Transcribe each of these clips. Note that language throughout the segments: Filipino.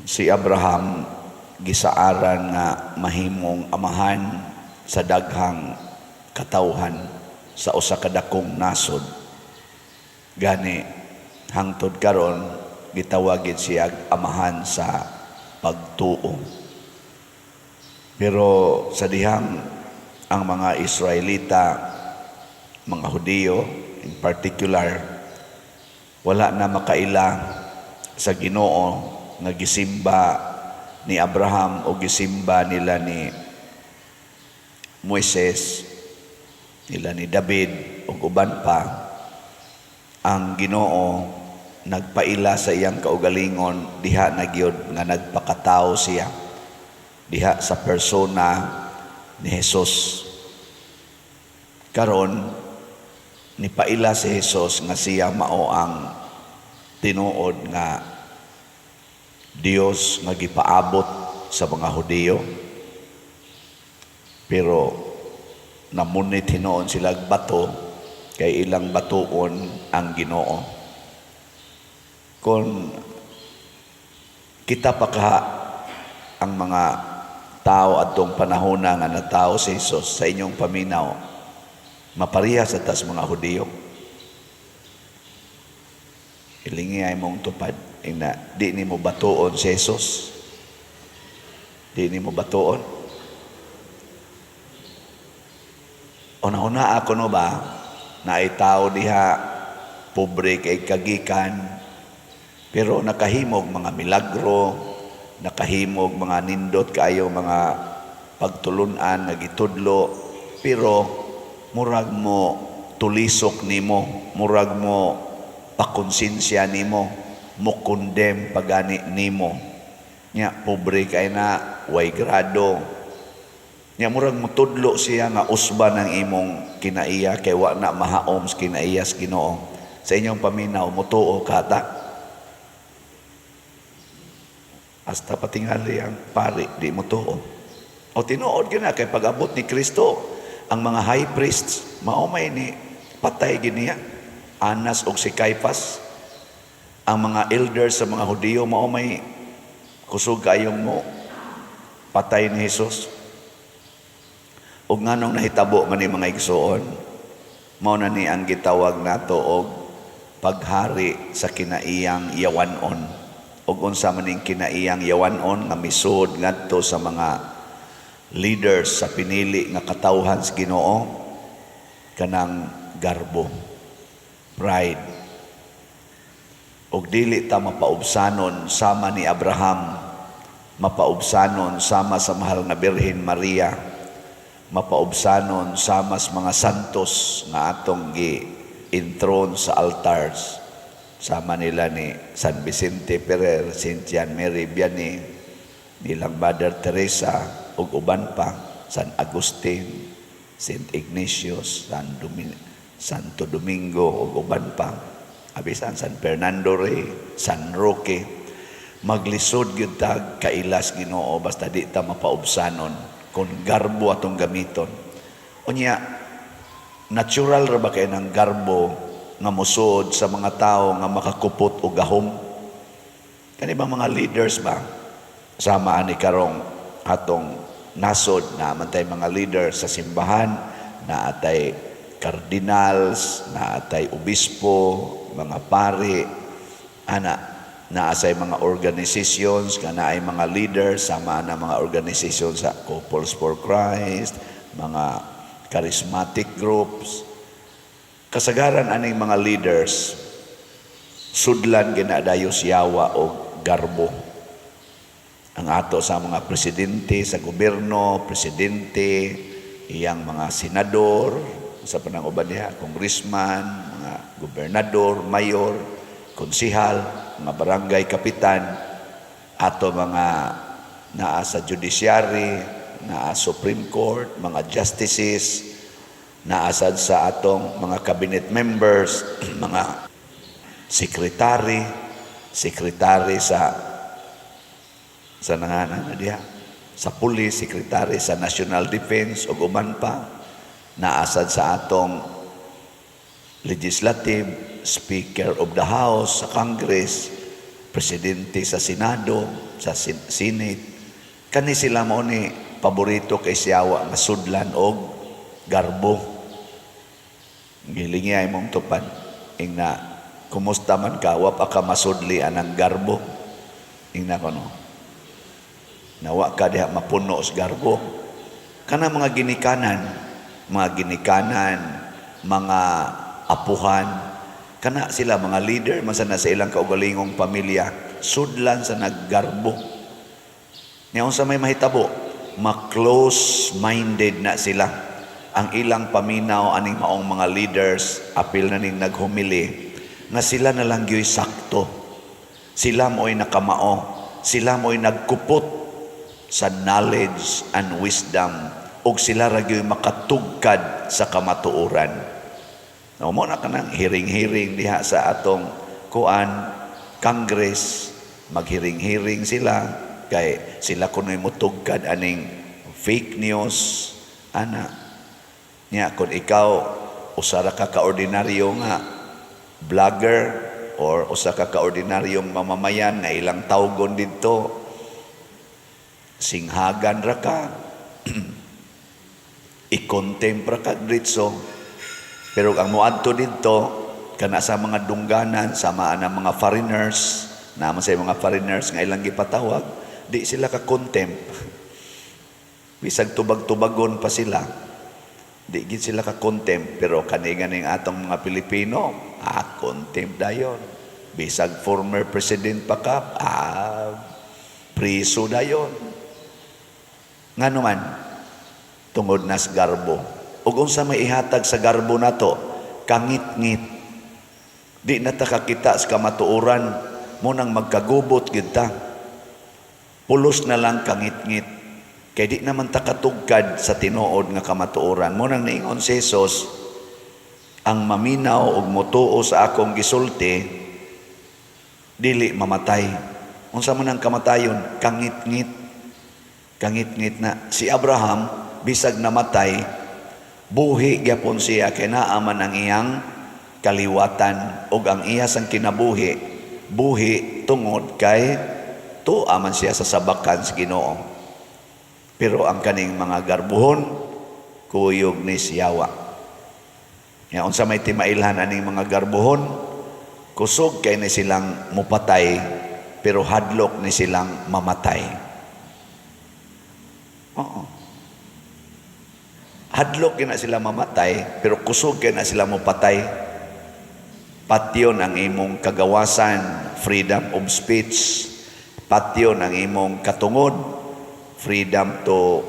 Si Abraham gisaaran nga mahimong amahan sa daghang katawhan sa usa ka dakong nasod. Gani hangtod karon gitawagin siya amahan sa pagtuo. Pero sa dihang ang mga Israelita, mga Hudiyo in particular, wala na makaila sa Ginoo nga gisimba ni Abraham o gisimba nila ni Moises, nila ni David o uban pa. Ang Ginoo nagpaila sa iyang kaugalingon diha na gyud nga nagpakatao siya diha sa persona ni Jesus. Karon nipaila si Jesus nga siya mao ang tinuod nga Dios nga gipaabot sa mga Hudiyo. Pero namunit hinuon sila bato kay ilang batuon ang Ginoo. Kung kita pa ka ang mga tao atong panahona nga natao si Jesus sa inyong paminaw, mapariha sa tas mga Hudiyo. Ilingi ay mong tupad ina di nimo batuon si Jesus. Di nimo batuon. Una-una ako no ba na tao diha pobre kay kagikan pero nakahimog mga milagro, nakahimog mga nindot kaayo mga pagtulunan nga gitudlo, pero murag mo tulisok nimo, murag mo pakonsensya nimo, mo condemn pagani nimo. Nya pobre kay na way grado. Nya murag mo tudlo siya nga usban ng imong kinaiya kay wa na mahaom sa kinaiya sa Ginoo. Sa inyong paminaw mutuo kata. Hasta patingali ang pari di mutuo. O tinuod gina kay pag-abot ni Kristo ang mga high priests maumay ni patay giniya. Anas og si Caiphas, ang mga elders sa mga Hudiyo maumay kusog kayong mo patay ni Jesus. Ug nganong nahitabo man ni mga igsoon, mao na ni ang gitawag nato og paghari sa kinaiyang yawanon. Ug unsa man ning kinaiyang yawanon nga misud ngadto sa mga leaders sa pinili nga katawhan sa Ginoo, kanang garbo, pride. Og dili ta mapaubsanon sama ni Abraham, mapaubsanon sama sa mahal nga Birhen Maria, mapaubsanon sama sa mga santos nga atong gi-intron sa altars, sama nila ni San Vicente Ferrer, Saint John Mary Vianney, nilang Mother Teresa ug uban pa, San Agustin, Saint Ignatius, Santo Domingo ug uban pa, abisan San Fernando Rey, San Roque. Maglisod gyud tag kailas Ginoo basta di ta mapaubsanon kung garbo atong gamiton. Unya natural ra ba kay nang garbo nga musod sa mga tao nga makakupot og gahom? Kani ba mga leaders ba sama ani karong atong nasod na mantay mga leaders sa simbahan, na atay cardinals, na atay obispo, mga pari, naasay mga organizations, naay mga leaders, sama na mga organizations sa Couples for Christ, mga charismatic groups. Kasagaran aning mga leaders, sudlan ginadayos yawa o garbo. Ang ato sa mga presidente sa gobyerno, presidente, iyang mga senador, sa pananguban niya, congressman, mga gobernador, mayor, konsihal, mga barangay kapitan, ato mga naa sa judiciary, naa Supreme Court, mga justices, naasad sa atong mga cabinet members, mga sekretary sa nanganan diha, sa police, sekretary sa National Defense ug uban pa, naasad sa atong legislative, Speaker of the House sa Congress, presidente sa Senado, sa Senate. Kani sila mo ni paborito kay siyawa nga sudlan og garbo. Gilingi ay mong tupad. Ingna, kumusta man ka, wa pa ka masudli anang garbo. Ingna ko no. Nawa ka diha mapuno sa garbo. Kana mga ginikanan, mga apuhan, kana sila mga leader, masana sa ilang kaugalingong pamilya, sudlan sa naggarbo. Ngayon sa may mahitabo, ma-close-minded na sila. Ang ilang paminaw, aning maong mga leaders, apil na ning naghumili, nga sila na lang yo'y sakto. Sila mo'y nakamao. Sila mo'y nagkupot sa knowledge and wisdom. O sila ragyo'y makatugkad sa kamatuoran. Mo na ka ng hiring-hiring diha sa atong Congress, maghiring-hiring sila, kay sila kuno'y mutugkad aning fake news, ana. Nya, kung ikaw, usara ka kaordinaryo nga vlogger, or usa ka kaordinaryong mamamayan nga ilang tawgon dito, singhagan ra ka, i-contempra ka dritso. Pero ang muadto dito, kana sa mga dungganan, sama ang mga foreigners, naman sa mga foreigners nga ilang gipatawag, di sila ka-contempt. Bisag tubag-tubagon pa sila, di gid sila ka-contempt. Pero kani-ganing atong mga Pilipino, contempt dayon. Bisag former president pa ka, priso dayon. Nga naman, tungod nas garbo. Ug unsa may ihatag sa garbo nato, kangit-ngit. Di na ta kakita sa kamatuoran, munang magkagubot gid ta. Pulos na lang kangit-ngit. Kay di naman ta katugkad sa tinuod nga kamatuoran. Munang niingon si Jesus, ang maminaw ug motuo sa akong gisulti, dili mamatay. Unsa man ang kamatayon? Kangit-ngit. Kangit-ngit na. Si Abraham, bisag namatay, buhi gyapon siya kay naaman ang iyang kaliwatan ug ang iya sang kinabuhi buhi tungod kay tuaman siya sa sabakan sa Ginoo. Pero ang kaning mga garbuhon kuyog ni siyawa. Nya unsa may timailhan aning mga garbuhon, kusog kay ni silang mupatay pero hadlok ni silang mamatay. Oo. Hadlok na sila mamatay, pero kusog na sila mapatay. Patyon ang imong kagawasan, freedom of speech. Patyon ang imong katungod, freedom to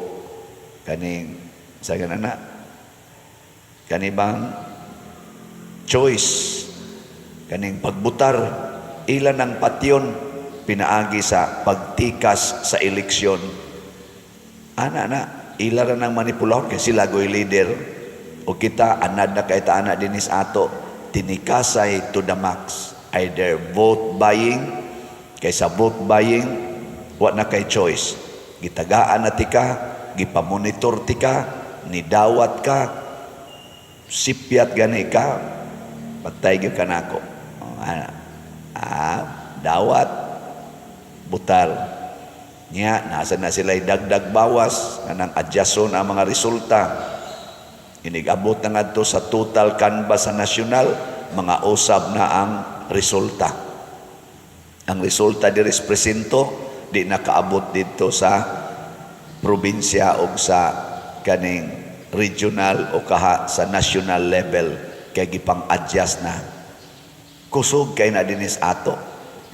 kaning sa ganana. Kanibang choice, kaning pagbutar, ilan ang patyon pinaagi sa pagtikas sa eleksyon. Ana ilara ng manipulahon kay sila goy leader o kita anad na kahit anak dinis ato tinikasay to the max, either vote buying, kaysa vote buying wa na kay choice, gitagaan na tika, gipamonitor tika, nidawat ka, sipyat gani ka, patay gyud kanako. Dawat butar nya, nasa na sila'y dagdag bawas kanang adyason ang mga resulta. Inigabot na nga sa total canvas sa nasyonal, mga usab na ang resulta. Ang resulta di presento, di nakaabot dito sa probinsya o sa kaning regional o kaha sa national level, kay gipang adjust na. Kusog kay na dinis ato.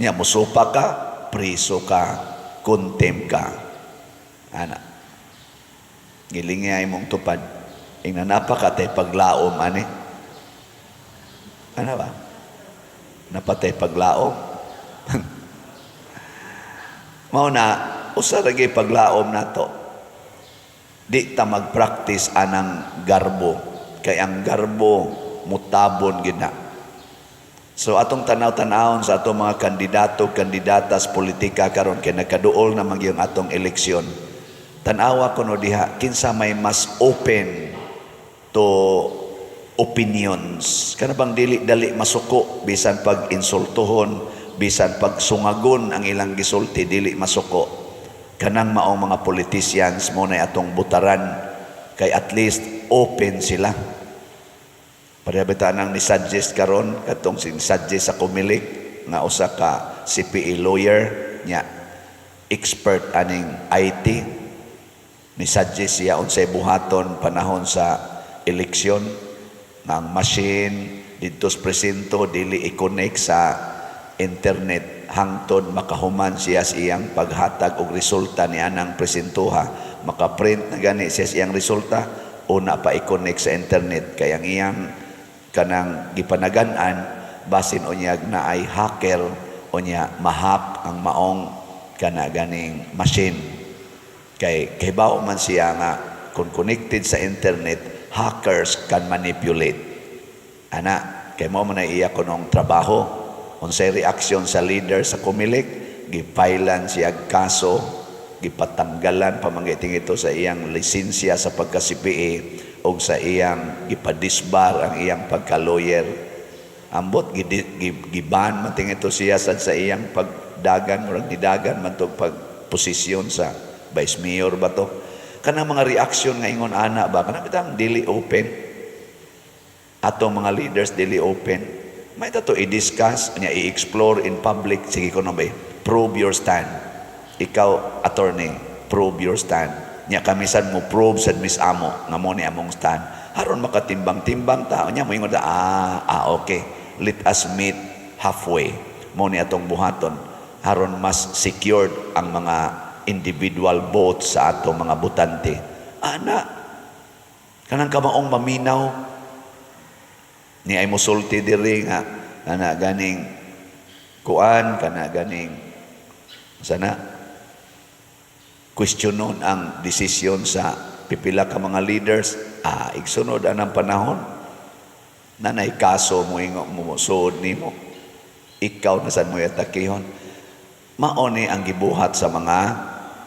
Nya, musupa ka, priso ka, contempt ka. Ana. Gilingay mong tupad. Ingna napakatay paglaom, ani. Ano ba? Napatay paglaom. Mauna, usa lagi paglaom nato. Di ta mag-practice anang garbo. Kay ang garbo mutabon gina. So atong tanaw-tanawon sa atong mga kandidato, kandidatas politika karon kay nagkaduol na magyong atong eleksyon. Tanawa ko no diha kinsa may mas open to opinions. Kana bang dili dali masuko bisan pag insultuhon, bisan pag sungagon ang ilang gisulti dili masuko, kanang maong mga politicians mo na atong butaran, kay at least open sila. Parehabilitaan ang ni-suggest karon katong sin-suggest sa Comelec nga usa ka CPA lawyer nya expert aning IT, ni-suggest siya unsay buhaton panahon sa eleksyon nga ang machine dito sa presinto dili i-connect sa internet hangtod makahuman siya sa iyang paghatag og resulta ni anang presintuha, makaprint na gani siya sa iyang resulta, una pa i-connect sa internet kay ang iyang kanang gipanagan-an basin unyag na ay hacker unya mahak ang maong kana ganing machine. Kay bao man siya nga kung connected sa internet, hackers can manipulate. Ana, kay mao man iya kunong trabaho. Unsay reaksyon sa leader sa Comelec, gipailan siya kaso, gipatanggalan pamanggiting ito sa iyang lisensya sa pagka-CPA o sa iyang gipadisbar ang iyang pagka-lawyer. Ambot giban man ting ito siya sa iyang pagdagan murag nidagan man tog pagposisyon sa vice mayor ba to. Kanang mga reaksyon nga ingon ana ba kanang bitang dili open. Atong mga leaders dili open. May tato i-discuss, niya i-explore in public. Sige ko na ba, prove your stand. Ikaw, attorney, prove your stand. Niya kamisan mo prove sa Miss Amo, nga mo ni among stand. Haron makatimbang-timbang tao niya, mo ingon na, okay. Let us meet halfway. Mo ni atong buhaton. Haron mas secured ang mga individual votes sa atong mga butante. Ana, kanang kamaong maminaw, ni ay musulti diri nga kana ganing kuan kana ganing sana questionon ang desisyon sa pipila ka mga leaders. Igsunod anang panahon nanay kaso mo ingo mo suod nimo, ikaw na sad mo yatakihon. Mao ni ang gibuhat sa mga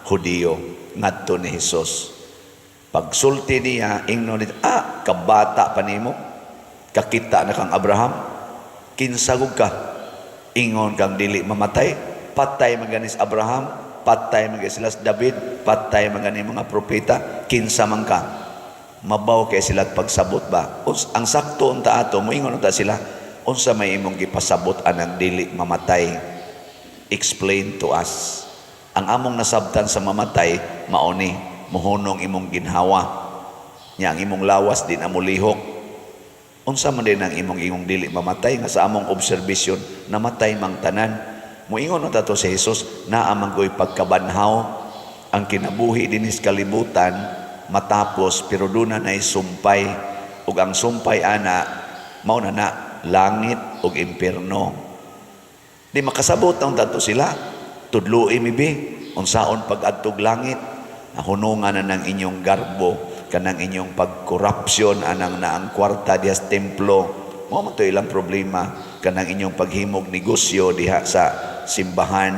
Hudiyo ngadto ni Hesus. Pagsulti niya ingno ni kabata pa nimo, kakita na kang Abraham, kinsagog ka, ingon kang dili mamatay, patay maganis Abraham, patay maganis sila David, patay maganis mga propeta, kinsa man ka, mabaw kay sila pagsabot ba? Ang sakto unta ato, moingon unta sila, unsa may imong gipasabot anang dili mamatay? Explain to us. Ang among nasabtan sa mamatay, mauni, muhunong imong ginhawa, nya ang imong lawas din amulihok. Unsa man din ang imong dili mamatay nga sa among obserbasyon namatay mang tanan. Muingon ta to si Hesus na amang ko'y pagkabanhaw ang kinabuhi dinis kalibutan matapos pero duna na sumpay ug ang sumpay ana mao na langit ug impierno. Di makasabot ang tato sila tudloi mibi unsaon pag-adtog langit hunungan na ng inyong garbo kanang inyong pagkorupsyon anang naang kwarta diha sa templo. Mo man to ilang problema kanang inyong paghimog negosyo diha sa simbahan,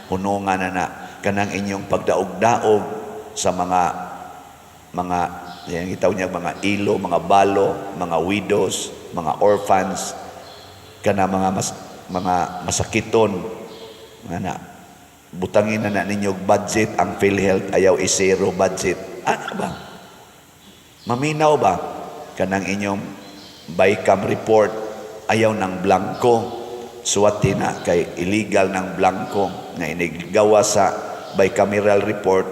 hunungan na kanang inyong pagdaog-daog sa mga yan gitaw niya mga ilo, mga balo, mga widows, mga orphans, kana mga masakiton nga butangin na ninyong budget ang PhilHealth ayaw i-zero budget. Ano ba? Maminaw ba kanang inyong BICAM report ayaw ng blanco, suwati na kay illegal ng blanco nga inigawa sa bicameral report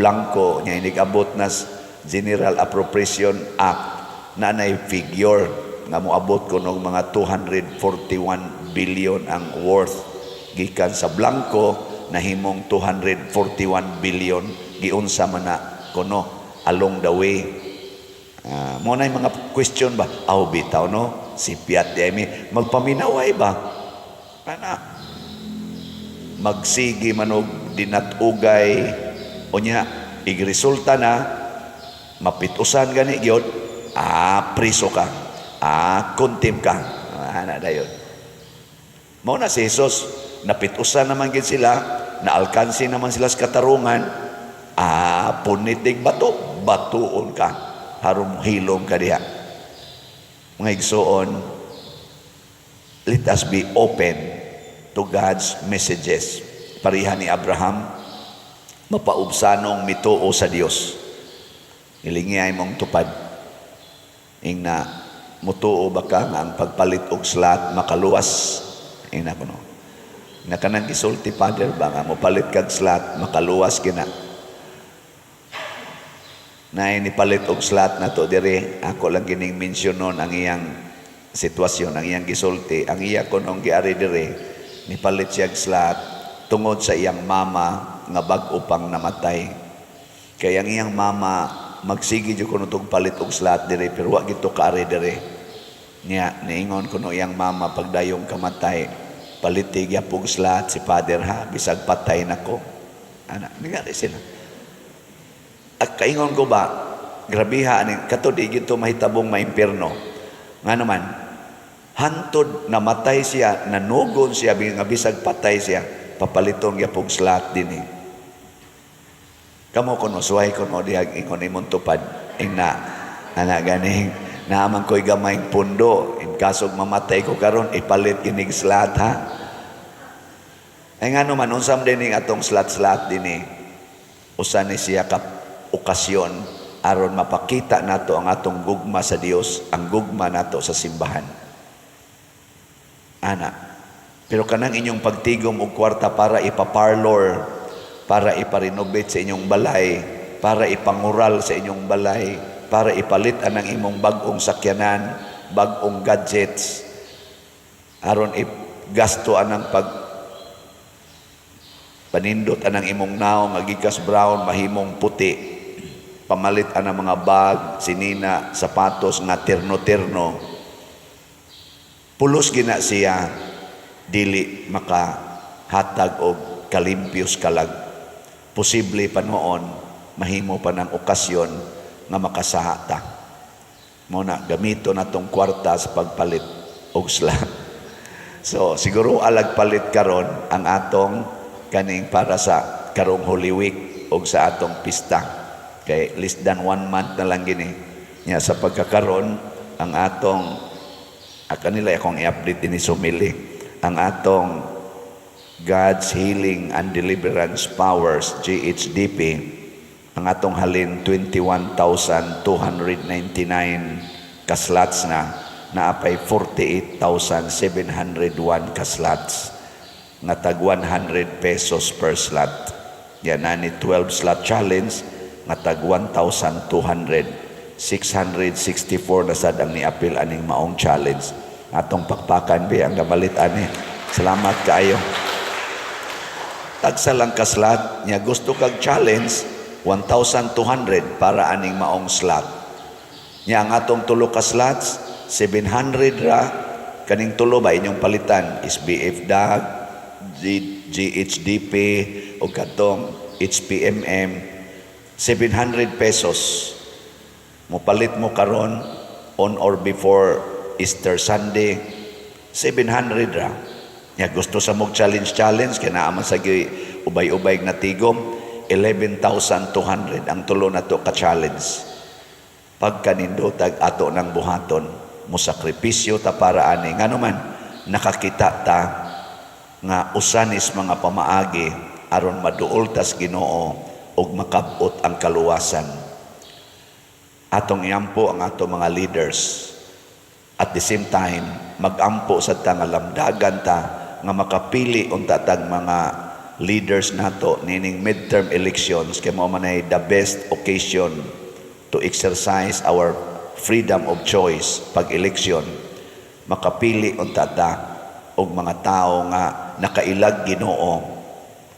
blanco nga inigabot na General Appropriation Act na nay figure nga moabot kuno mga 241 billion ang worth gikan sa blanco na himong 241 billion giunsa man na kuno along the way. Mo na yung mga question ba? Bitaw no? Si Piat Demi, magpaminaway ba? Kana? Magsigi manog dinatugay o niya, igresulta na, mapitusan gani gyud, priso ka, kontim ka. Ana dayon. Mo na si Jesus, napitusan naman gid sila, naalkansi naman sila sa katarungan, punitig bato, batuon ka. Harum hilom ka diha. Mga igsoon, let us be open to God's messages. Pariha ni Abraham, mapaubsanong mituo sa Dios. Ilingiyay mong tupad. Ing na mutuo ba ka nga ang pagpalit og slat makaluwas? Ing na kuno. Na kanang isulti Father ba nga mopalit kag slat makaluwas kina. Na inipalit og slat na to dire, ako lang gining mensyonon ang iyang sitwasyon, ang iyang gisulti. Ang iya kunong giari dire, nipalit siya slat tungod sa iyang mama nga bag-o pang namatay. Kaya ang iyang mama magsigi jud kuno tong palit og slat dire, pero wa gito kaari dire. Niya niingon kuno iyang mama pagdayong kamatay, palitig yapog slat si Father ha, bisag patay nako. Ana, ningari sila. At kaingon ko ba, grabiha ani kato di gito mahitabong maimpierno. Nga naman, hantod namatay siya, nanugon siya nga bisag patay siya, papalitong yapog slat dinhi. Kamo kuno suway kuno diag ingon imong tupad ingna ana ganing naaman ko'y gamayng pundo in kasog mamatay ko karon ipalit kinig slat ha. Ay nga naman unsam dining atong slat dinhi usa ni siya ka okasyon aron mapakita nato ang atong gugma sa Dios, ang gugma nato sa simbahan. Ana, pero kanang inyong pagtigom og kwarta para ipaparlor, para iparenovate sa inyong balay, para ipangural sa inyong balay, para ipalit anang imong bag-ong sakyanan, bag-ong gadgets, aron gasto anang panindot anang imong naong magikas brown mahimong puti, pamalit anang mga bag, sinina, sapatos nga terno-terno. Pulos gina siya dili makahatag og kalimpios kalag. Posible pa noon mahimo pa ng okasyon nga makasaha ta. Muna gamito na tong kwarta sa pagpalit og slat. So siguro alag palit karon ang atong kaning para sa karong Holy Week og sa atong pista. Kay less than 1 month na lang gini. Nya sa pagkakaron ang atong kanila akong i-update din sumili ang atong God's Healing and Deliverance Powers, GHDP, ang atong halin 21,299 kaslots na naapay 48,701 kaslots nga tag 100 pesos per slot. Yan na ni 12 slot challenge nga tag 1,200. 664 na sad ang niapil aning maong challenge. Atong pakpakan bi ang gamalit ani. Salamat kaayo. Tagsa lang ka slot nya gusto kag challenge 1,200 para aning maong slot. Nya ang atong tulo ka slots 700 ra kaning tulo ba inyong palitan SBF DAG, GHDP o katong HPMM 700 pesos. Mupalit mo karon on or before Easter Sunday 700 ra. Ya gusto sa mog challenge kaya naaman sa ubay-ubay na tigom 11,200 ang tulo na to ka challenge. Pagka nindotag ato ng buhaton mo sakripisyo ta para ani ngano man nakakita ta nga usanis mga pamaagi aron maduol tas Ginoo og makabot ang kaluwasan. Atong iampo ang ato mga leaders. At the same time, magampo sa tangalamdagan ta nga makapili unta tag mga leaders nato nining midterm elections kay mao man ay the best occasion to exercise our freedom of choice pag eleksyon. Makapili unta ta og mga tao nga nakailag Ginoo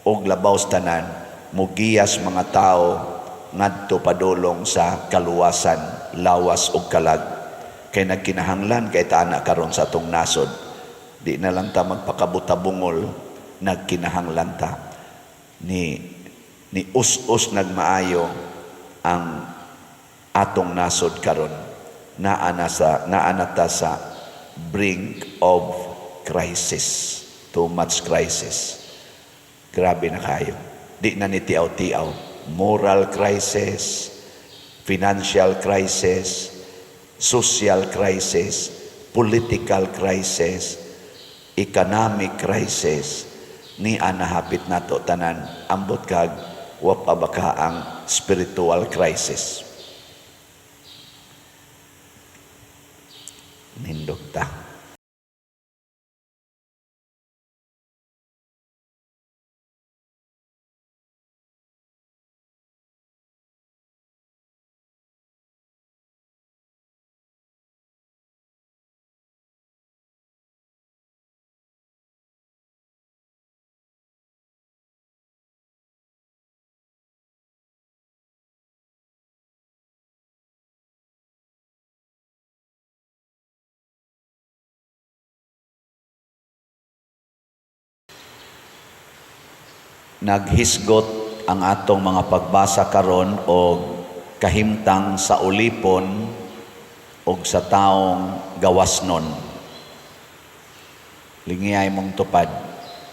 og labaw sa tanan mugiyas mga tao ngadto padulong sa kaluwasan, lawas ug kalag. Kay nagkinahanglan kay taana karon sa atong nasod. Di na lang ta magpakabutabungol, nagkinahanglan ta ni us-us nagmaayo ang atong nasod karon. Naana ta sa brink of crisis, too much crisis. Grabe na kayo. Di na ni tiaw-tiaw. Moral crisis, financial crisis, social crisis, political crisis, economic crisis ni anahapit nato tanan, ambot kag wa pa baka ang spiritual crisis. Nindot ta. Naghisgot ang atong mga pagbasa karon og kahimtang sa ulipon og sa taong gawasnon. Lingiyay mong tupad,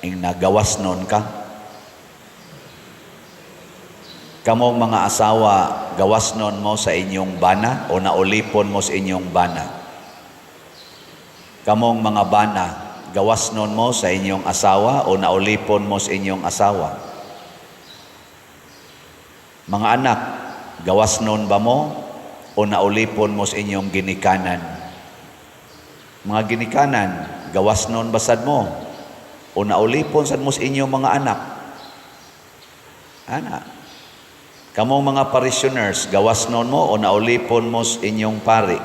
ing nagawasnon ka. Kamong mga asawa, gawasnon mo sa inyong bana o naulipon mo sa inyong bana. Kamong mga bana, gawasnon mo sa inyong asawa o naulipon mo sa inyong asawa. Mga anak, gawasnon ba mo o naulipon mo sa inyong ginikanan? Mga ginikanan, gawasnon basad mo o naulipon sad mo sa inyong mga anak? Ana. Kamong mga parishioners, gawasnon mo o naulipon mo sa inyong pari?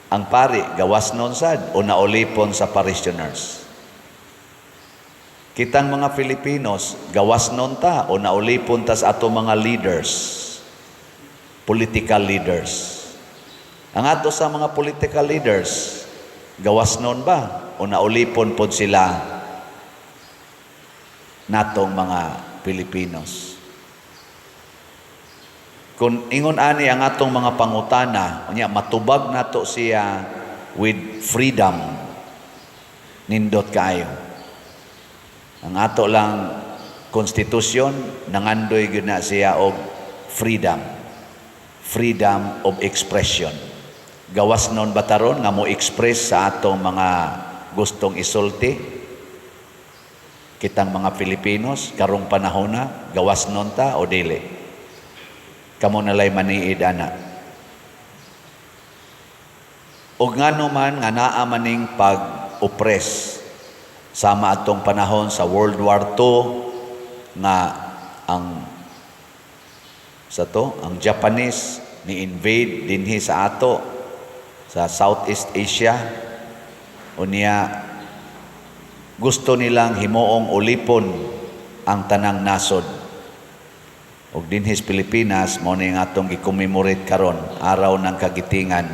Ang pari, gawasnon sad o naulipon sa parishioners? Kitang mga Filipinos, gawasnon ta o naulipon ta sa ato mga leaders, political leaders? Ang ato sa mga political leaders, gawasnon ba o naulipon pod sila natong mga Pilipinos? Kung ingon ani ang atong mga pangutana, unya matubag nato siya with freedom, nindot kaayo. Ang ato lang konstitusyon nangandoy gyud na siya og freedom. Freedom of expression. Gawasnon bataron nga mo express sa atong mga gustong isulti. Kitang mga Filipinos karong panahon na gawasnon ta o dili? Kamo nalay maniid ana. Og ngano man nga naa maning pag-oppress sama atong panahon sa World War II nga ang Japanese ni invade dinhi sa ato sa Southeast Asia, unya gusto nilang himuong ulipon ang tanang nasod. Og dinhi sa Pilipinas mao ni nga atong gi-commemorate karon, araw ng kagitingan.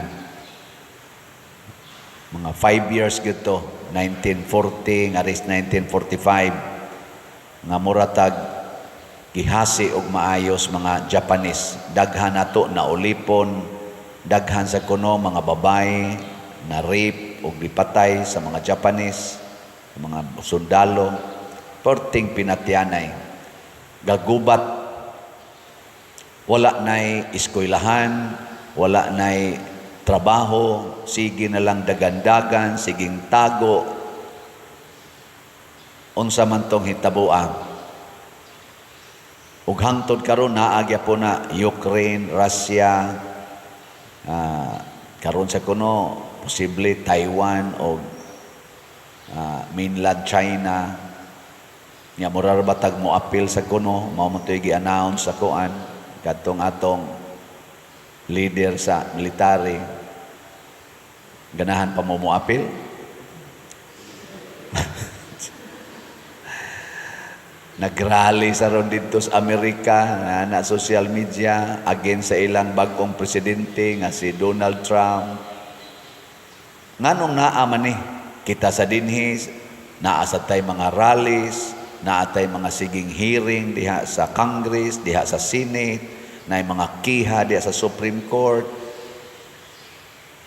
Mga 5 years gyud to, 1940 nga ris 1945 nga muratag gihasi og maayos mga Japanese. Daghan nato na ulipon, daghan sa kuno mga babae na rape og gipatay sa mga Japanese, mga sundalo, porting pinatianay. Gagubat, wala na'y eskwelahan, wala na'y trabaho, sige na lang dagandagan, siging tago. Unsa man tong hitabuan. Ug hangtod karon naagya po na Ukraine, Russia, karon sa kuno posible Taiwan o mainland China. Nya murar batag mo appeal sa kuno, mao man toy gi-announce sa kuan katong atong leader sa military. Ganahan pa mo appeal? Nagrally sa ron dito sa Amerika na social media against sa ilang bagong presidente nga si Donald Trump. Nganong naa man ni kita sa dinhi, naa sa tay mga rallies, naa tay mga siging hearing diha sa Congress, diha sa Senate, na mga kiha diha sa Supreme Court.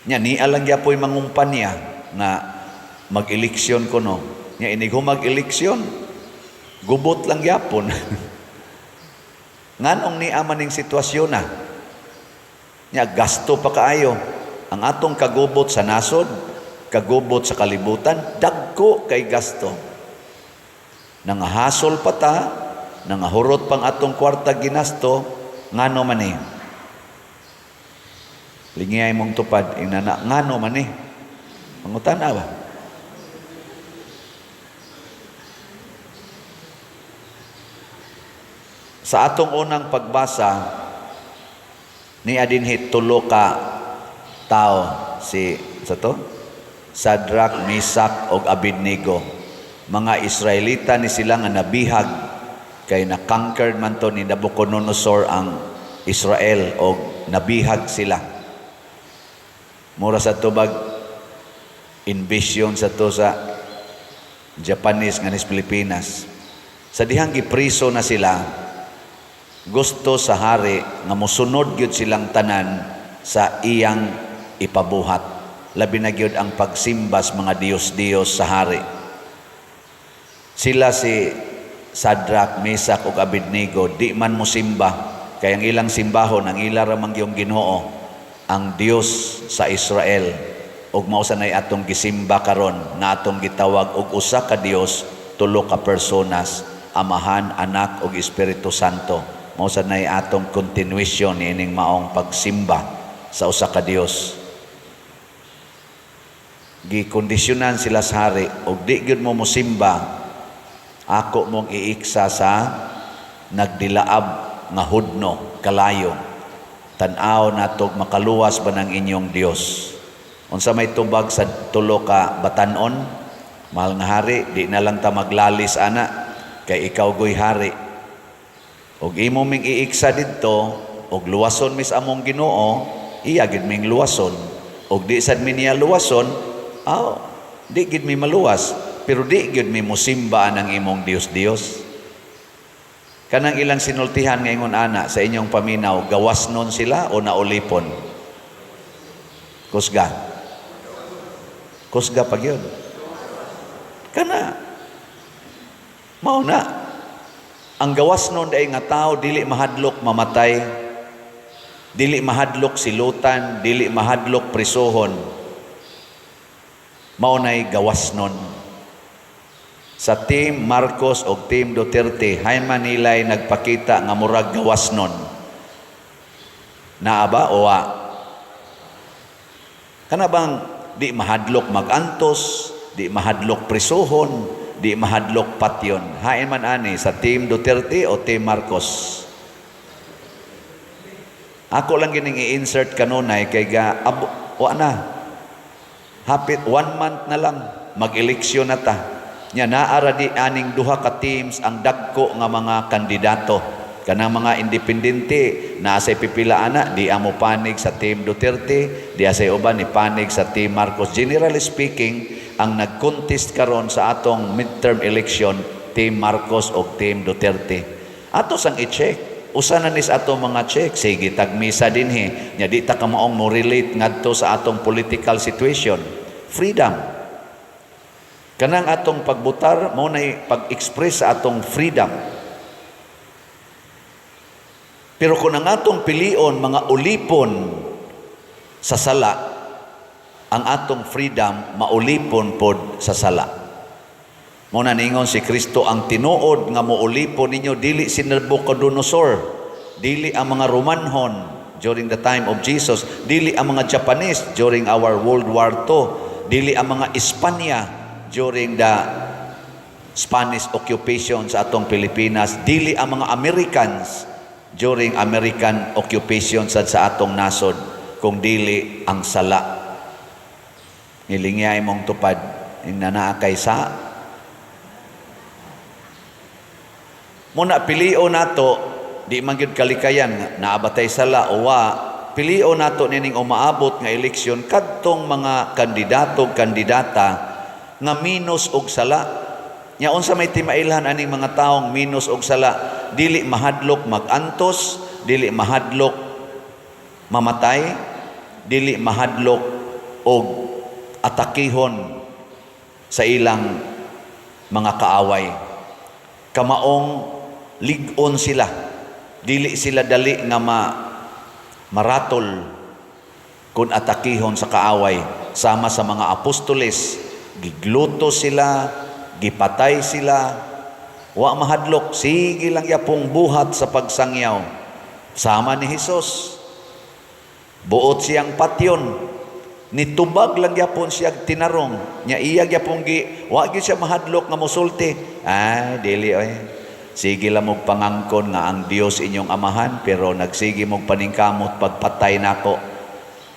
Nya ni alang gyapoy mangumpanya nga mag-eleksyon kuno. Nya inig mag-eleksyon, gubot lang gyapon. Nganong ni amaning sitwasyon na? Nya gasto pa kaayo ang atong kagubot sa nasod, kagubot sa kalibutan, dagko kay gasto. Nangahasol pa ta, nangahurot pang atong kwarta ginasto, ngano man eh. Lingiyay mong tupad, inana, ngano man eh. Mangutana ba? Sa atong unang pagbasa, ni adinhi tulo ka tao si sa to Sadrak, Misak ug Abednego. Mga Israelita ni sila nga nabihag kay na-conquered man to ni Nabucodonosor ang Israel og nabihag sila. Mura sa tubag invasion sa to sa Japanese nga nis Pilipinas. Sa dihang gipriso na sila, gusto sa hari nga mosunod gyud silang tanan sa iyang ipabuhat. Labi na gyud ang pagsimbas mga Diyos-Diyos sa hari. Sila si Sadrak, Misak ug Abednego di man mosimba kay ang ilang simbahon ang ila ra man gyung Ginoo, ang Dios sa Israel, ug mao sanay atong gisimba karon na atong gitawag og usa ka Dios, tulo ka personas, Amahan, Anak ug Espiritu Santo. Mao sanay atong continuation niining maong pagsimba sa usa ka Dios. Gikondisyonan sila sa hari og di gyud mo mosimba, ako mong iiksa sa nagdilaab nga hudno kalayo. Tan-aw natog makaluwas ba ng inyong Dios. Unsa may tubag sa tulo ka batan-on, mahal nga hari, di na lang ta maglalis ana kay ikaw goy hari. Og imo ming iiksa didto og luwason mis among Ginoo, iya gid ming luwason. Og di sad mi niya luwason, di gid mi maluwas, pero di gid mi mosimba ang imong Dios-Dios. Kanang ilang sinultihan nga ingon ana sa inyong paminaw, gawasnon sila o naulipon? Kusga. Kusga pag yun. Kana. Mao na. Ang gawasnon day nga tao dili mahadlok mamatay, dili mahadlok silutan, dili mahadlok prisohon. Mao nay gawasnon. Sa Team Marcos o Team Duterte, hayman nilay nagpakita nga murag gawasnon. Naa ba o wa? Kana bang di mahadlok magantos, di mahadlok prisohon, di mahadlok patyon? Hain man ani sa Team Duterte o Team Marcos? Ako lang gining i-insert kanunay kay wa na. Hapit 1 month na lang mag-eleksyon na ta. Nya naara di aning duha ka teams ang dagko nga mga kandidato. Kanang mga independente na say pipila ana, di amo panig sa Team Duterte, di asay uban ni panig sa Team Marcos. Generally speaking, ang nag-contest karon sa atong midterm election, Team Marcos o Team Duterte. Ato sang i-check. Usa na nis atong mga check. Sige, tagmisa dinhi. Nya di ta ka maong mo relate ngadto sa atong political situation. Freedom. Kanang atong pagbutar, mo na pag-express sa atong freedom. Pero kung ang atong pilion, mga ulipon sa sala, ang atong freedom, maulipon pod sa sala. Muna ningon si Kristo, ang tinuod nga maulipon ninyo, dili si Nabucodonosor, dili ang mga Romanhon during the time of Jesus, dili ang mga Japanese during our World War II, dili ang mga Espanya during the Spanish occupation sa atong Pilipinas, dili ang mga Americans during American occupation sa atong nasod, kung dili ang sala. Nilingiyay mong tupad, inanaa kay sa. Muna pilio nato, di man gyud kalikayan, naabatay sala o wa, pilio nato nining umaabot nga eleksyon, kadtong mga kandidato, kandidata, nga minus og sala. Nya unsa may timailhan aning mga taong minus og sala, dili mahadlok magantos, dili mahadlok mamatay, dili mahadlok og atakihon sa ilang mga kaaway. Kamaong lig-on sila, dili sila dali nga maratol kung atakihon sa kaaway. sama sa mga apostoles, gigluto sila, gipatay sila, wa mahadlok, sige lang yapong buhat sa pagsangyaw. Sama ni Hesus, buot siyang patyon, nitubag lang yapon siya tinarong, nya iya yapong wa gyud siya mahadlok nga mosulti. Dili sige lang mong pangangkon nga ang Dios inyong amahan, pero nagsige mong paningkamot pagpatay nako.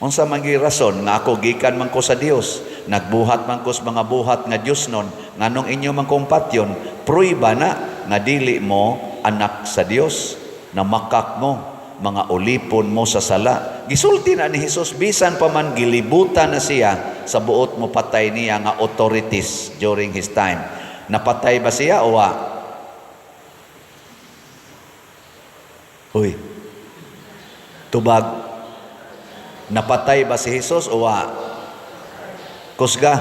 Unsa man gyud rason nga ako gikan man ko sa Dios, nagbuhat man ko sa mga buhat nga Dios nun, nganong inyo man kong patyon, pruiba na nga dili mo anak sa Dios, na makak mo, mga ulipon mo sa sala. Gisulti na ni Hesus, bisan pa man gilibutan na siya sa buot mo patay niya nga authorities during his time. Napatay ba siya o wa? Uy, tubag. Napatay ba si Hesus o wa? Kusga.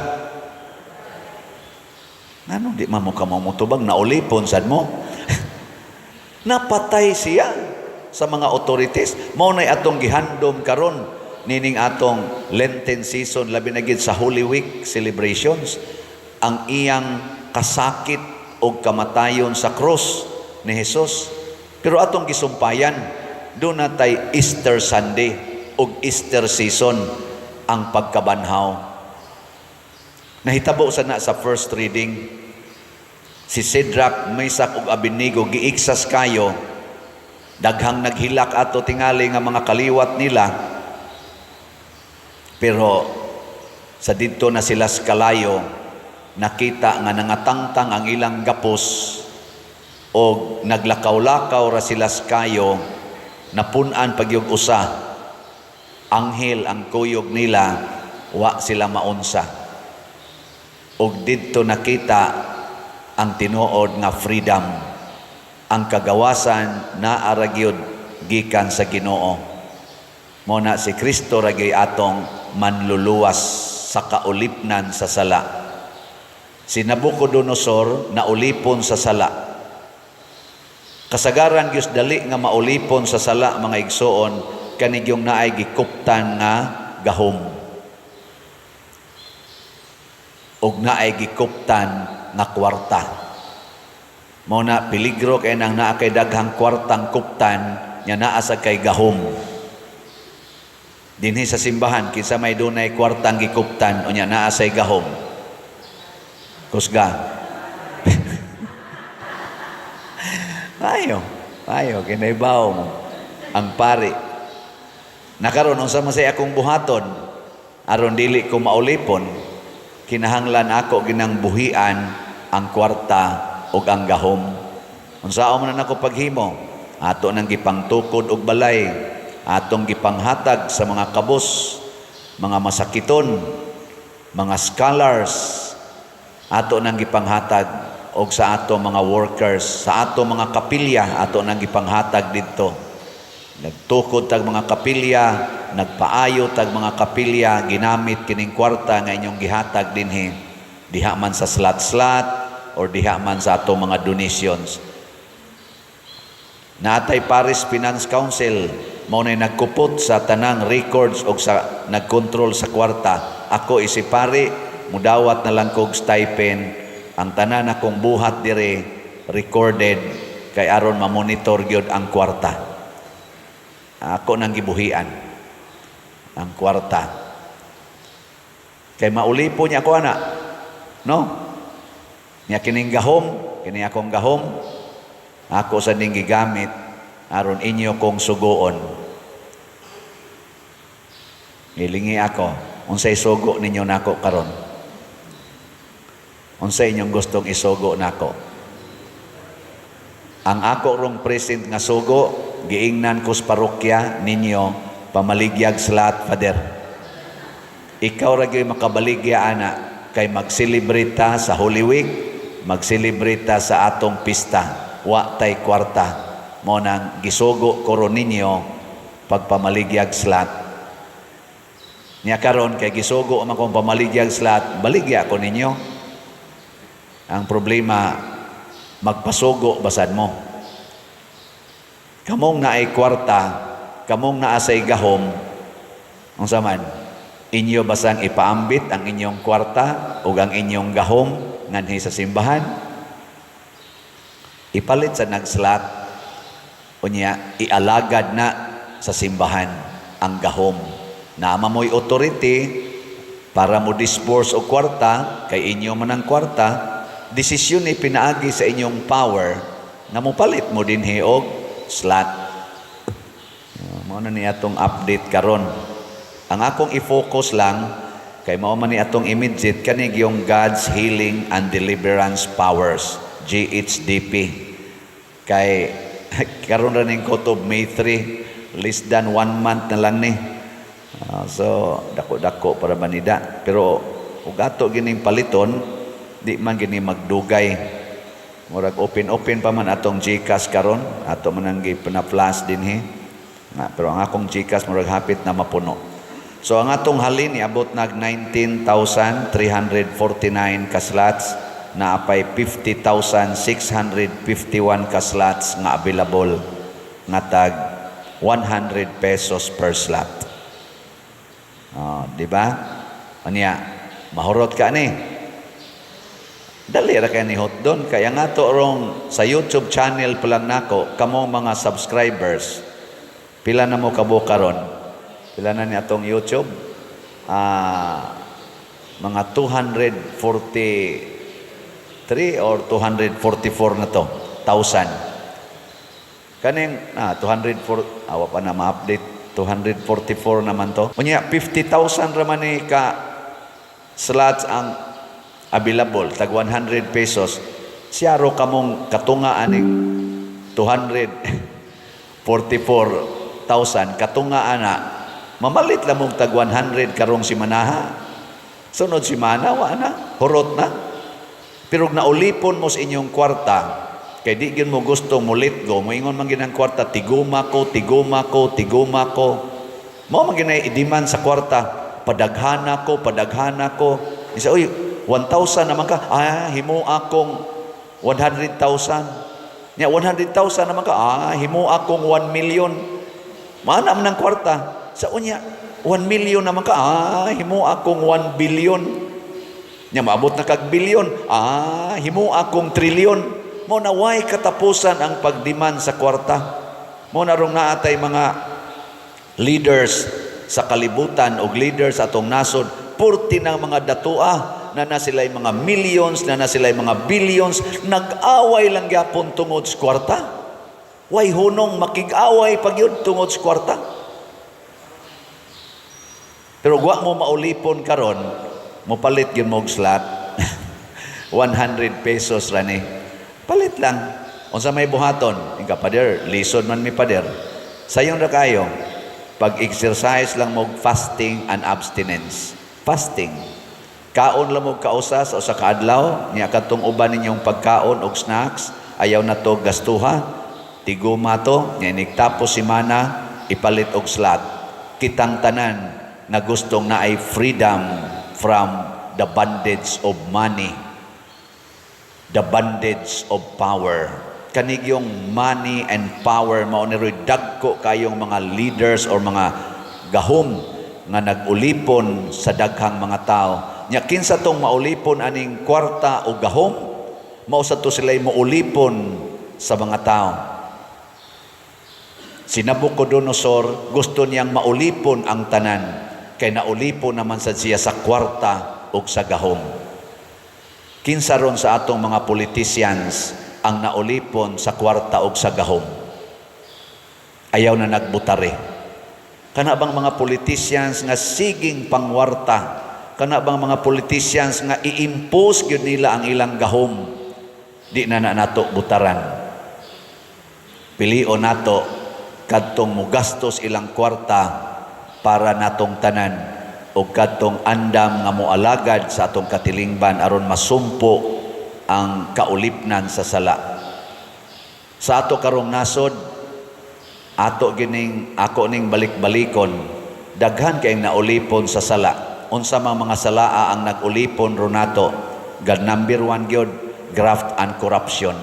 Ano, di mo ka mamutubag, naulipon sad mo. Napatay siya sa mga authorities. Mao nay atong gihandom karon nining atong Lenten season, labi na gid sa Holy Week celebrations, ang iyang kasakit o kamatayon sa cross ni Hesus. Pero atong gisumpayan, doon natay Easter Sunday o Easter season ang pagkabanhaw. Nahitabo sa na sa first reading, si Shadrach, Meshach ug Abednego giiksas kayo, daghang naghilak ato tingali nga mga kaliwat nila, pero sa didto na sila sa kalayo, nakita nga nangatangtang ang ilang gapos o naglakaw-lakaw ra sila sa kayo, napunan pagyug usa, anghel ang kuyog nila, wa sila maunsa. Og didto nakita ang tinuod nga freedom, ang kagawasan na aragyod gikan sa Ginoo. Mo na si Kristo ragay atong manluluwas sa kaulipnan sa sala. Si Nabucodonosor naulipon sa sala. Kasagaran gyud dali nga maulipon sa sala, mga igsoon, kanigyong naay gikuptan nga gahom, ug naay gikuptan nga kwarta. Mao na peligro kay nang naa kay daghang kwartang kuptan, nya naa sa kay gahom. Dinhi sa simbahan kinsa may dunay kwartang gikuptan o nya naa say gahom, kusga. ayo kinaibaw mo ang pari. Nakaroon unsa man say akong buhaton aron dili ko maulipon, kinahanglan ako ginang buhian ang kwarta ug ang gahom. Unsaon man nako paghimo, ato nang gipangtukod og balay, atong gipanghatag sa mga kabos, mga masakiton, mga scholars, ato nang gipanghatag og sa ato mga workers, sa ato mga kapilya, ato nang gipanghatag didto. Nagtukod tag mga kapilya, nagpaayo tag mga kapilya, ginamit kining kwarta nga inyong gihatag dinhi, diha man sa slat-slat or diha man sa ato mga donations. Naatay Paris Finance Council, mao nay nagkupot sa tanang records og sa nagkontrol sa kwarta. Ako isipari, mudawat na lang kog stipend, ang tanan akong buhat dire recorded kay aron ma-monitor gyud ang kwarta. Ako nang gibuhian ang kwarta. Kay maulipo niya ako ana. No? Niya kining gahom, kini akong gahom, ako sa ning gigamit aron inyo kong sugoon. Ilingi ako, unsay sugo ninyo nako karon? Unsay inyong gustong isugo nako? Ang ako rong present nga sugo, giingnan ko sa parokya ninyo, pamaligyag slat, Father. Ikaw ra gyud makabaligya ana, kay magselebrita sa Holy Week, magselebrita sa atong pista, wa tay kwarta. Mo nang gisugo ko ron ninyo pagpamaligyag slat. Nya karon kay gisugo man kong pamaligyag slat, baligya ko ninyo. Ang problema, magpasugo basad mo. Kamong naay kwarta, kamong naasay gahom, ang saman, Inyo basang ipaambit ang inyong kwarta o ang inyong gahom nganhi sa simbahan? Ipalit sa nag-slot, unya, ialagad na sa simbahan ang gahom. Nama mo'y authority para mo disburse o kwarta, kay inyo man ang kwarta, desisyon ni pinaagi sa inyong power na mo palit mo din og slot. Mao na ni atong update karon. Ang akong i-focus lang kay mao man ni atong immediate kanig yung God's Healing and Deliverance Powers, GHDP. Kay karon ra ning kutob May 3, less than 1 month na lang ni. So dako-dako para manida. Pero ug ato gining paliton, di man gini magdugay. Murag open pa man atong GCash karon, ato man ang gipana-flash dinhi. Pero ang akong GCash murag hapit na mapuno. So ang atong halin iabot nag 19,349 ka slots, na apay 50,651 ka slots nga available nga tag 100 pesos per slot. Di ba? Anya, mahurot ka ni. Dali ra kay ni hotdon kaya nga to rong sa YouTube channel pa lang nako kamo mga subscribers. Pila na mo kabo karon? Pila na ni atong YouTube? Mga 243 or 244 na to, 1,000. Kaning 204 awa pa na ma-update, 244 naman to. Unya 50,000 raman ni ka slots ang available, tag 100 pesos. Siya ro kamong katunga aning 244,000 katunga ana. Mamalit lang mong tag 100 karong si manaha. Sunod si mana wa na, hurot na. Pero naulipon mo sa inyong kwarta, kay di gyud mo gusto mo let go, moingon man ginang kwarta, tiguma ko. Mao man ginay i-demand sa kwarta, padaghana ko. Isa, uy, 1,000 naman ka. Himo akong 100,000. Nya 100,000 naman ka. Himo akong 1 million. Mana man ang kwarta. Sa unya, 1 million naman ka. Himo akong 1 billion. Nya maabot na kag billion. Himo akong trillion. Mo na way katapusan ang pagdiman sa kwarta. Mo na rong naatay mga leaders sa kalibutan o leaders atong nasod, purti ng mga datua na sila'y mga millions, na sila'y mga billions, nag-away lang gyapon tungod sa kwarta. Way hunong makig-away pag yun tungod sa kwarta. Pero wa mo maulipon karon, mo palit yun mo slot, 100 pesos rani. Palit lang. Unsa may buhaton, ika pader, lison man mi pader. Sayon ra kayo, pag-exercise lang mo fasting and abstinence. Fasting. Kaon lang mo kausas o sa kaadlaw, niya katong uban ninyong pagkaon o snacks, ayaw na to gastuha, tiguma to, niya iniktapos si mana, ipalit og slot. Kitang tanan na gustong na ay freedom from the bondage of money, the bondage of power. Kanig yung money and power, mauniroy dagko kayong mga leaders or mga gahom nga nag-ulipon sa daghang mga tao. Nya kinsa tong maulipon aning kwarta o gahom, mao sa to sila'y maulipon sa mga tao. Si Nabucodonosor gusto niyang maulipon ang tanan, kay naulipon naman sa siya sa kwarta o sa gahom. Kinsa ron sa atong mga politicians ang naulipon sa kwarta o sa gahom? Ayaw na nagbutari. Kana bang mga politicians nga siging pangwarta? Kana bang mga politicians nga i-impose gyud nila ang ilang gahom? Di na nato butaran. Pilion nato kadtong mugastos ilang kwarta para natong tanan o kadtong andam nga moalagad sa atong katilingban aron masumpo ang kaulipnan sa sala. Sa ato karong nasod, ako ning balik-balikon, daghan kay naulipon sa sala. Unsa mang mga salaa ang nag-ulipon ron nato? God number 1 gyud, graft and corruption.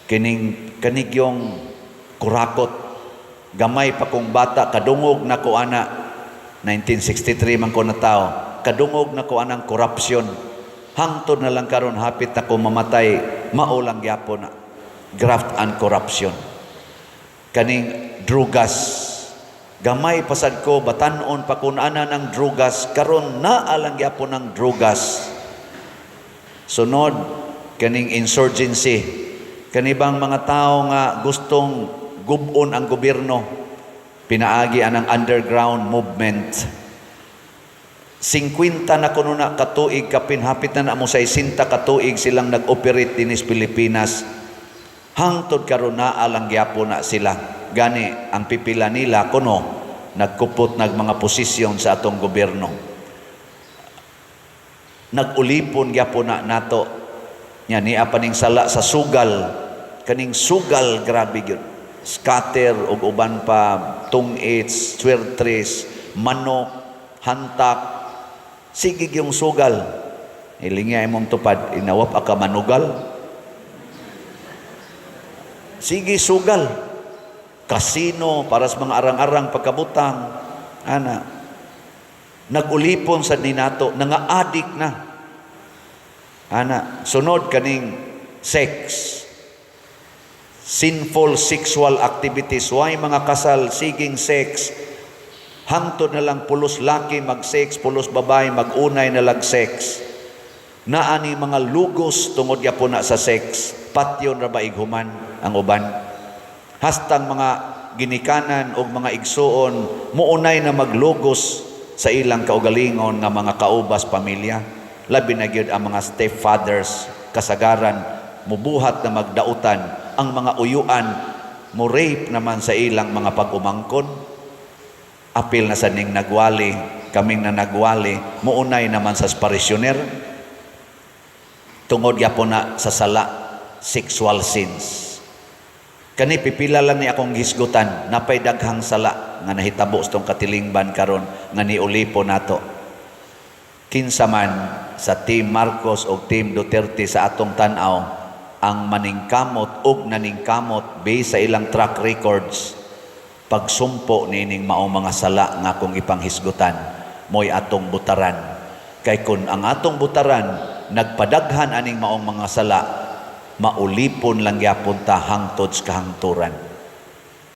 Kining yung kurakot. Gamay pa kong bata, kadungog na ko ana, 1963 man ko na tao, kadungog na ko anang korupsyon. Hangtod na lang karon hapit na ko mamatay, maulang gyapon na graft and corruption. Kaning drugas, gamay pasad ko, batanon pa kung ana ng drugas, karon naalang gyapon ng drugas. Sunod, kaning insurgency, kanibang mga tao nga gustong gubon ang gobyerno, pinaagi anang underground movement. 50 na kuno na katuig kapin, hapit na mo sa 60 katuig silang nag-operate dinis Pilipinas. Hangtod karon naalang gyapon na sila. Gani ang pipila nila kuno nagkupot nag mga posisyon sa atong gobyerno. Nagulipon gyapon na nato. Nya ni apaning sala sa sugal. Kaning sugal grabe gyud. Scatter ug uban pa tungits, sweltres, manok, hantak. Sige yung sugal. Ilingya imong tupad, inawap ka manugal. Sige sugal. Kasino para sa mga arang-arang pagkabutang. Ana. Nagulipon sa dinato, nanga-addict na. Ana, sunod kaning sex. Sinful sexual activities. Why mga kasal, siging sex. Hangtod na lang pulos laki mag-sex, pulos babae mag-unay na lag-sex. Naani mga lugos tungod yapon na sa sex. Patyon ra ba ighuman ang uban. Hastang mga ginikanan o mga igsuon, muunay na maglugos sa ilang kaugalingon nga mga kaubas pamilya. Labi na gyud ang mga stepfathers, kasagaran, mubuhat na magdautan, ang mga uyuan, mo rape naman sa ilang mga pag-umangkon. Apil na sa ning nagwali, kaming na nagwali, muunay naman sa parisyoner. Tungod yapon na sa sala, sexual sins. Kani pipila lang ni akong gisgutan, napay daghang sala nga nahitabo sa tong katilingban karon nga niulipo nato. Kinsa man sa Team Marcos o Team Duterte sa atong tan-aw ang maningkamot ug naningkamot based sa ilang track records, pagsumpo nining maong mga sala nga kung ipanghisgutan, mo'y atong butaran. Kay kun ang atong butaran, nagpadaghan aning maong mga sala, maulipon lang yapon ta hangtod sa kahangturan.